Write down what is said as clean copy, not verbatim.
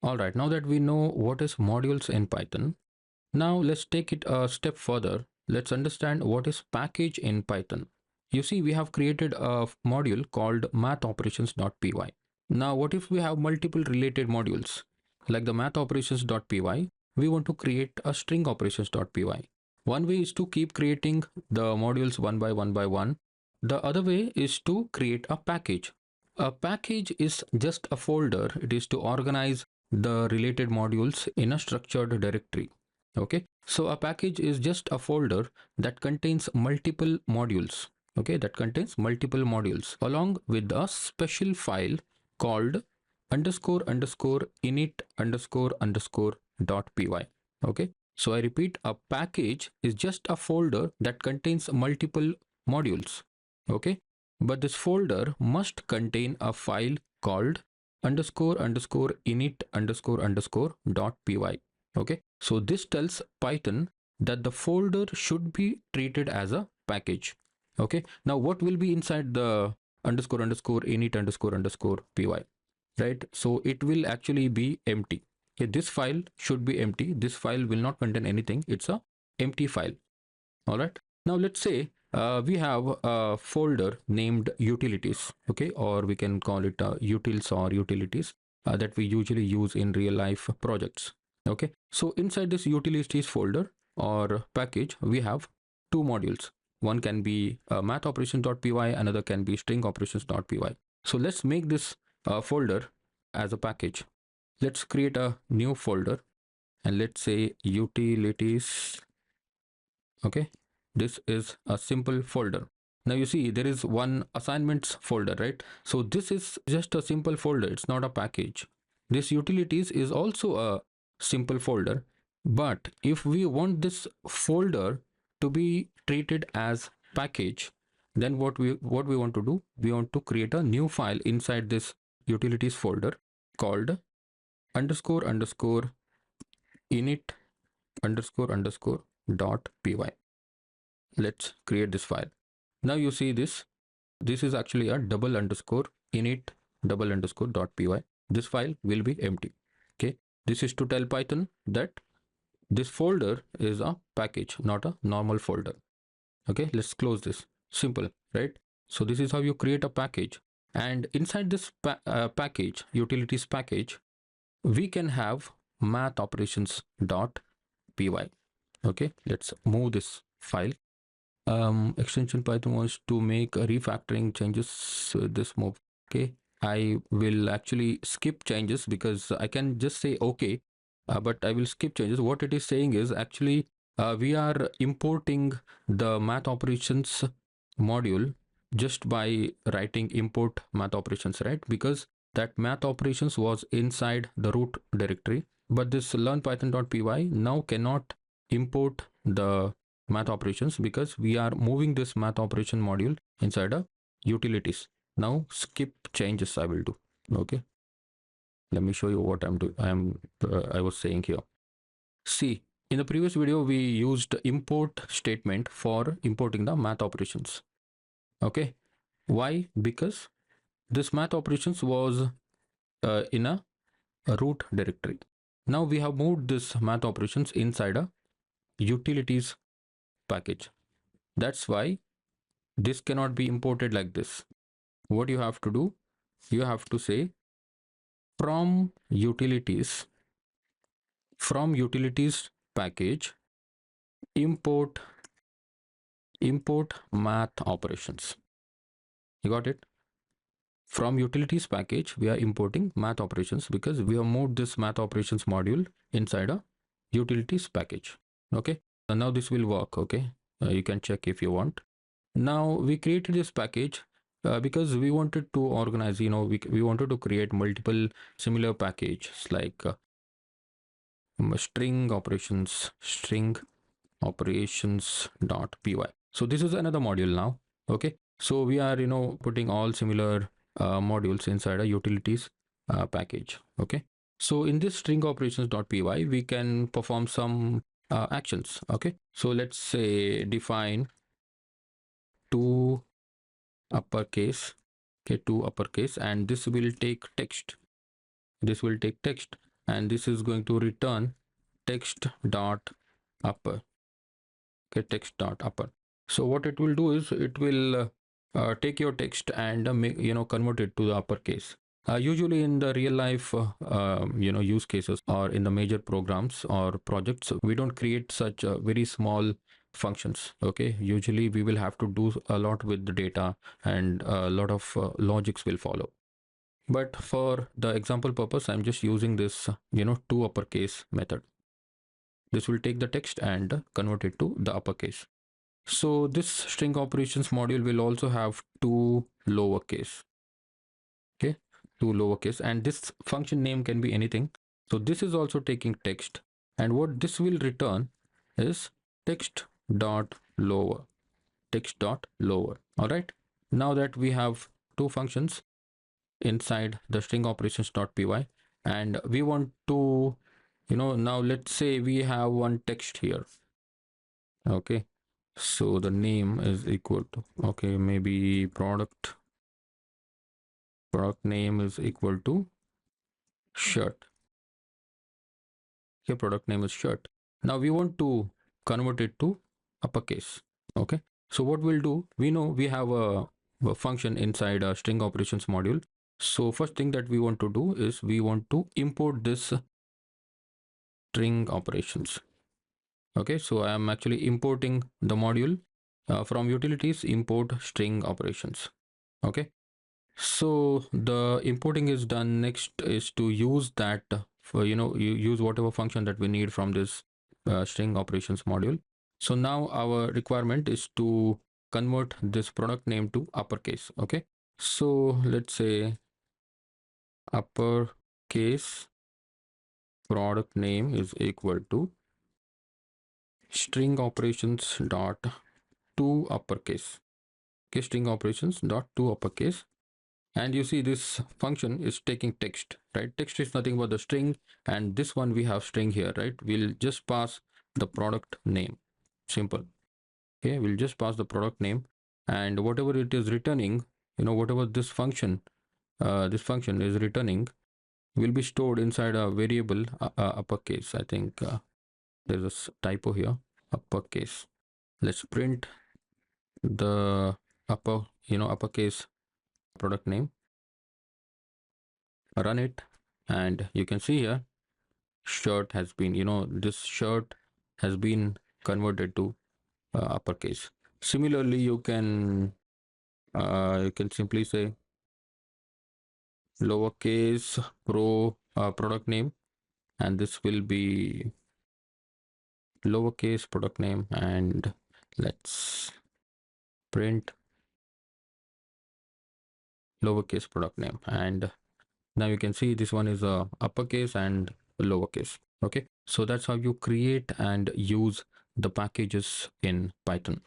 All right, now that we know what is modules in Python, now let's take it a step further. Let's understand what is package in Python. You see, we have created a module called mathoperations.py. Now, what if we have multiple related modules like the mathoperations.py? We want to create a string operations.py. One way is to keep creating the modules one by one. The other way is to create a package. A package is just a folder. It is to organize the related modules in a structured directory. Okay, so a package is just a folder that contains multiple modules. Okay, that contains multiple modules along with a special file called __init__dot py. Okay, so I repeat, a package is just a folder that contains multiple modules. Okay, but this folder must contain a file called __init__dot py. Okay, so this tells Python that the folder should be treated as a package. Okay, now what will be inside the __init__py, right? So it will actually be empty. Okay, this file should be empty. This file will not contain anything. It's a empty file. All right, now let's say we have a folder named utilities. Okay, or we can call it utils or utilities that we usually use in real life projects. Okay, so inside this utilities folder or package, we have two modules. One can be mathoperations.py, another can be string operations.py. So let's make this folder as a package. Let's create a new folder and let's say utilities. Okay, this is a simple folder. Now you see there is one assignments folder, right? So this is just a simple folder. It's not a package. This utilities is also a simple folder. But if we want this folder to be treated as package, then what we want to do, we want to create a new file inside this utilities folder called __init__dot.py. Let's create this file. Now you see this is actually a __init__dot.py. This file will be empty. Okay, this is to tell Python that this folder is a package, not a normal folder. Okay, let's close this. Simple, right? So this is how you create a package, and inside this package, utilities package, we can have mathoperations.py. Okay, let's move this file. Extension Python wants to make a refactoring changes. So this move. Okay, I will actually skip changes because I can just say okay, but I will skip changes. What it is saying is actually we are importing the math operations module just by writing import math operations, right? Because that math operations was inside the root directory, but this learnpython.py now cannot import the math operations because we are moving this math operation module inside a utilities. Now skip changes I will do. Okay, let me show you what I'm doing. I was saying here. See, in the previous video we used import statement for importing the math operations. Okay, why? Because this math operations was in a root directory. Now we have moved this math operations inside a utilities package. That's why this cannot be imported like this. What you have to do, you have to say from utilities package import math operations. You got it? From utilities package we are importing math operations because we have moved this math operations module inside a utilities package. Okay, and now this will work. Okay, you can check if you want. Now we created this package because we wanted to organize, we wanted to create multiple similar packages like string operations.py. So this is another module now. Okay, so we are putting all similar modules inside a utilities package. Okay, so in this string operations.py we can perform some actions. Okay, so let's say define to uppercase. Okay, to uppercase, and this will take text. and this is going to return text dot upper. Okay, text dot upper. So what it will do is it will take your text and convert it to the uppercase. Usually in the real life use cases, or in the major programs or projects, we don't create such very small functions. Okay, usually we will have to do a lot with the data, and a lot of logics will follow. But for the example purpose, I'm just using this to uppercase method. This will take the text and convert it to the uppercase. So this string operations module will also have two lowercase. Okay, two lowercase, and this function name can be anything. So this is also taking text, and what this will return is text dot lower, text dot lower. All right, now that we have two functions inside the string operations.py, and we want to now let's say we have one text here. Okay, so the name is equal to, okay, maybe product name is equal to shirt. Okay, product name is shirt. Now we want to convert it to uppercase. Okay, so what we'll do, we know we have a function inside a string operations module. So first thing that we want to do is we want to import this string operations. Okay, so I am actually importing the module from utilities, import string operations. Okay, so the importing is done. Next is to use that for you use whatever function that we need from this string operations module. So now our requirement is to convert this product name to uppercase. Okay, so let's say uppercase product name is equal to string operations dot to uppercase. Okay, string operations dot to uppercase. And you see this function is taking text, right? Text is nothing but the string, and this one we have string here, right? We'll just pass the product name. Simple. Okay, we'll just pass the product name, and whatever it is returning, whatever this function is returning, will be stored inside a variable uppercase. I think there's a typo here. Uppercase. Let's print the uppercase product name, run it, and you can see here shirt has been this shirt has been converted to uppercase. Similarly, you can simply say lowercase product name, and this will be lowercase product name, and let's print lowercase product name, and now you can see this one is a uppercase and lowercase. Okay, so that's how you create and use the packages in Python.